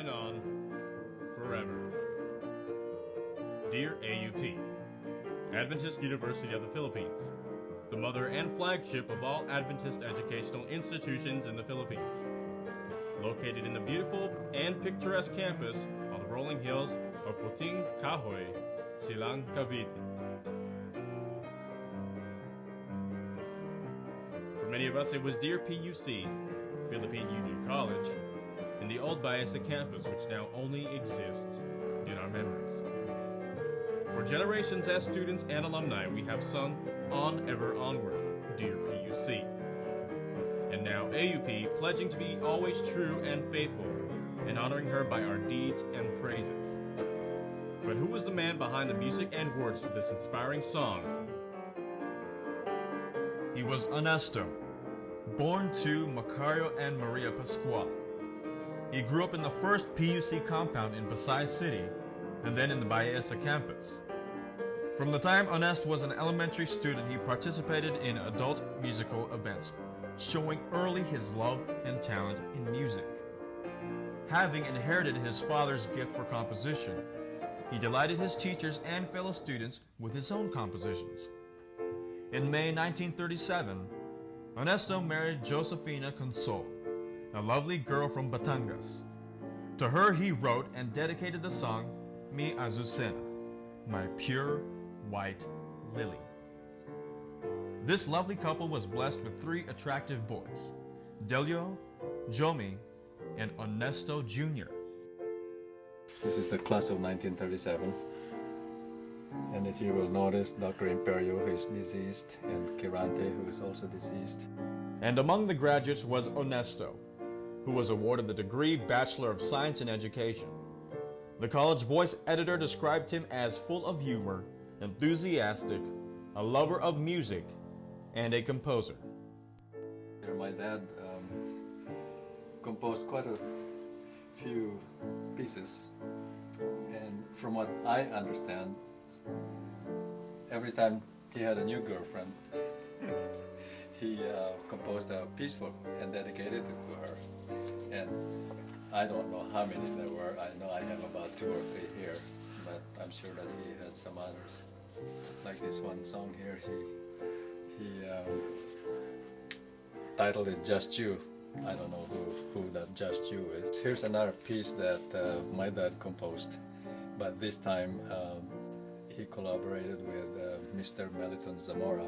shine on forever. Dear AUP, Adventist University of the Philippines, the mother and flagship of all Adventist educational institutions in the Philippines, located in the beautiful and picturesque campus on the rolling hills of Puting Kahoy, Silang, Cavite. For many of us, it was Dear PUC, Philippine Union College, in the old Baeza campus, which now only exists in our memories. For generations as students and alumni, we have sung On Ever Onward, Dear PUC. And now AUP, pledging to be always true and faithful, and honoring her by our deeds and praises. But who was the man behind the music and words to this inspiring song? He was Honesto, born to Macario and Maria Pascual. He grew up in the first PUC compound in Pasay City, and then in the Baeza campus. From the time Honesto was an elementary student, he participated in adult musical events, showing early his love and talent in music. Having inherited his father's gift for composition, he delighted his teachers and fellow students with his own compositions. In May 1937, Honesto married Josefina Consol, a lovely girl from Batangas. To her he wrote and dedicated the song Mi Azucena, My Pure White Lily. This lovely couple was blessed with 3 attractive boys, Delio, Jomi, and Honesto Jr. This is the class of 1937. And if you will notice, Dr. Imperio, who is deceased, and Kirante, who is also deceased. And among the graduates was Honesto, who was awarded the degree Bachelor of Science in Education. The college voice editor described him as full of humor, enthusiastic, a lover of music, and a composer. My dad composed quite a few pieces, and from what I understand, every time he had a new girlfriend, he composed a piece for and dedicated it to her. And I don't know how many there were. I know I have about 2 or 3 here, but I'm sure that he had some others. Like this one song here, he titled it Just You. I don't know who that Just You is. Here's another piece that my dad composed, but this time he collaborated with Mr. Meliton Zamora.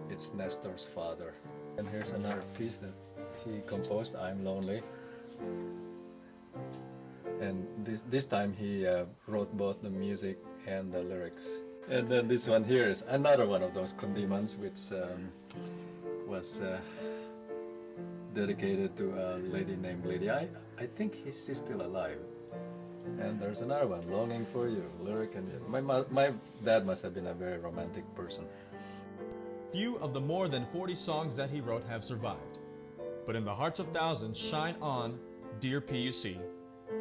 It's Nestor's father. And here's another piece that he composed, I'm Lonely. And this time he wrote both the music and the lyrics. And then this one here is another one of those condiments, which was dedicated to a lady named Lydia. I think she's still alive. And there's another one, Longing for You, lyric. And my dad must have been a very romantic person. Few of the more than 40 songs that he wrote have survived, but in the hearts of thousands, Shine On, Dear PUC,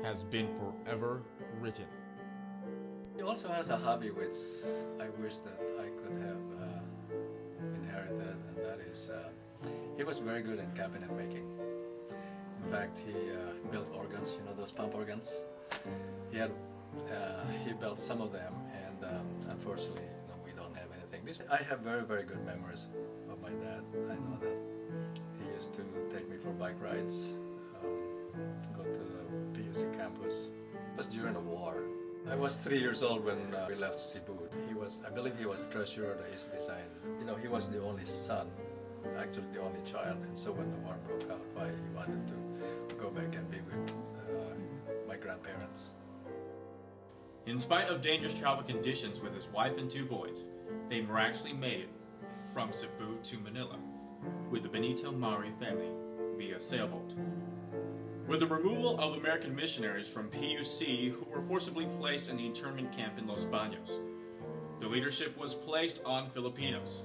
has been forever written. He also has a hobby which I wish that I could have inherited, and that is he was very good in cabinet making. In fact, he built organs, you know, those pump organs. He built some of them, and unfortunately, you know, we don't have anything. I have very, very good memories of my dad. I know that he used to take me for bike rides, go to the PUC campus. It was during the war. I was 3 years old when we left Cebu. I believe he was treasurer of the East Visayas. You know, he was the only son, actually the only child, and so when the war broke out, he wanted to go back and be with my grandparents. In spite of dangerous travel conditions with his wife and 2 boys, they miraculously made it from Cebu to Manila with the Benito Mari family via sailboat. With the removal of American missionaries from PUC who were forcibly placed in the internment camp in Los Baños, the leadership was placed on Filipinos.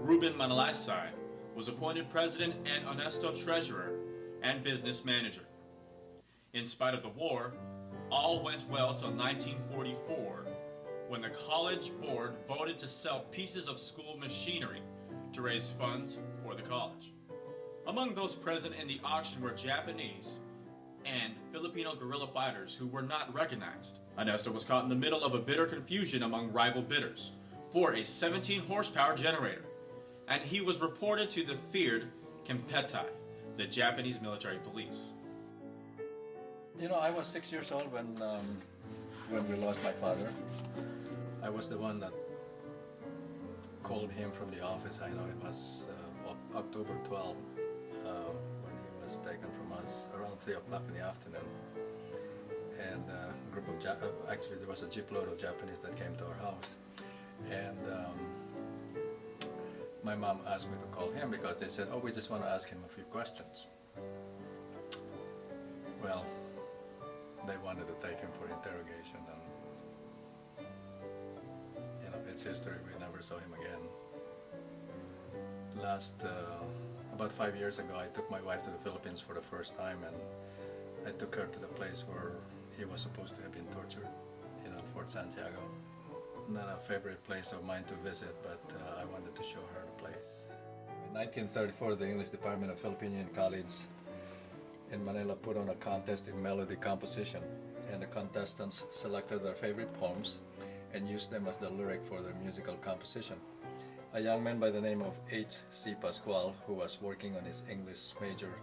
Ruben Manalasay was appointed president and Honesto treasurer and business manager. In spite of the war, all went well till 1944, when the college board voted to sell pieces of school machinery to raise funds for the college. Among those present in the auction were Japanese, and Filipino guerrilla fighters who were not recognized. Honesto was caught in the middle of a bitter confusion among rival bidders for a 17 horsepower generator, and he was reported to the feared Kempetai, the Japanese military police. You know, I was 6 years old when we lost my father. I was the one that called him from the office. I know it was October 12th when he was taken from us around 3 o'clock in the afternoon. And a group of actually there was a jeepload of Japanese that came to our house. And my mom asked me to call him because they said, oh, we just want to ask him a few questions. Well, they wanted to take him for interrogation, and you know, it's history. We never saw him again. About 5 years ago, I took my wife to the Philippines for the first time, and I took her to the place where he was supposed to have been tortured, you know, Fort Santiago. Not a favorite place of mine to visit, but I wanted to show her the place. In 1934, the English Department of Philippine College in Manila put on a contest in melody composition, and the contestants selected their favorite poems and used them as the lyric for their musical composition. A young man by the name of H.C. Pascual, who was working on his English major,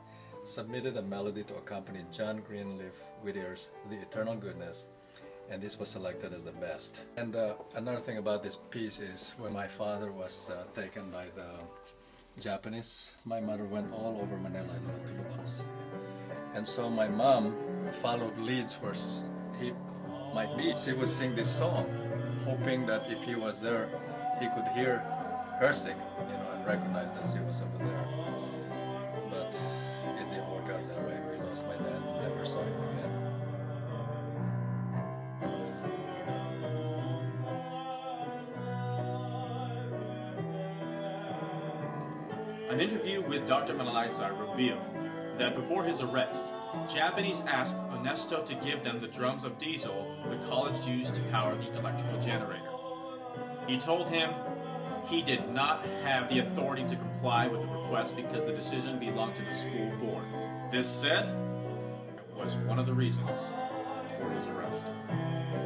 submitted a melody to accompany John Greenleaf Whittier's The Eternal Goodness, and this was selected as the best. And another thing about this piece is when my father was taken by the Japanese, my mother went all over Manila, you know, to look for us. And so my mom followed leads where he might be. She would sing this song, hoping that if he was there, he could hear her sing, you know, and recognize that she was over there. But it didn't work out that way. We lost my dad and never saw him again. An interview with Dr. Manalaysay revealed that before his arrest, Japanese asked Honesto to give them the drums of diesel the college used to power the electrical generator. He told him he did not have the authority to comply with the request because the decision belonged to the school board. This said, was one of the reasons for his arrest.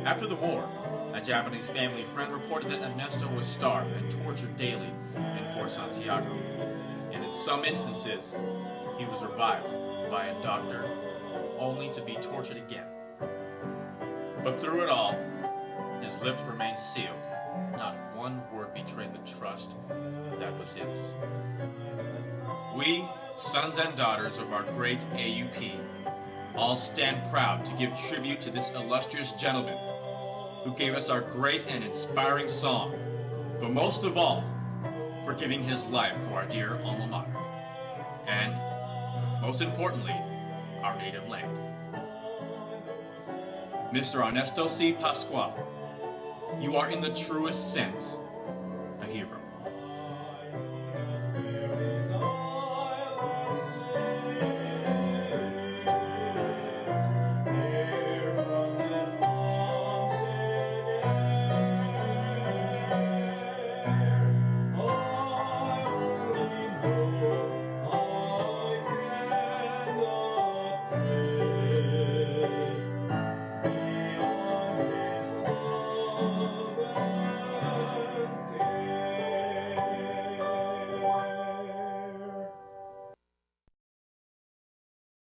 After the war, a Japanese family friend reported that Honesto was starved and tortured daily in Fort Santiago. And in some instances, he was revived by a doctor only to be tortured again. But through it all, his lips remained sealed. Not one word betrayed the trust that was his. We, sons and daughters of our great AUP, all stand proud to give tribute to this illustrious gentleman who gave us our great and inspiring song, but most of all, for giving his life for our dear alma mater, and, most importantly, our native land. Mr. Honesto C. Pascual, you are in the truest sense a hero.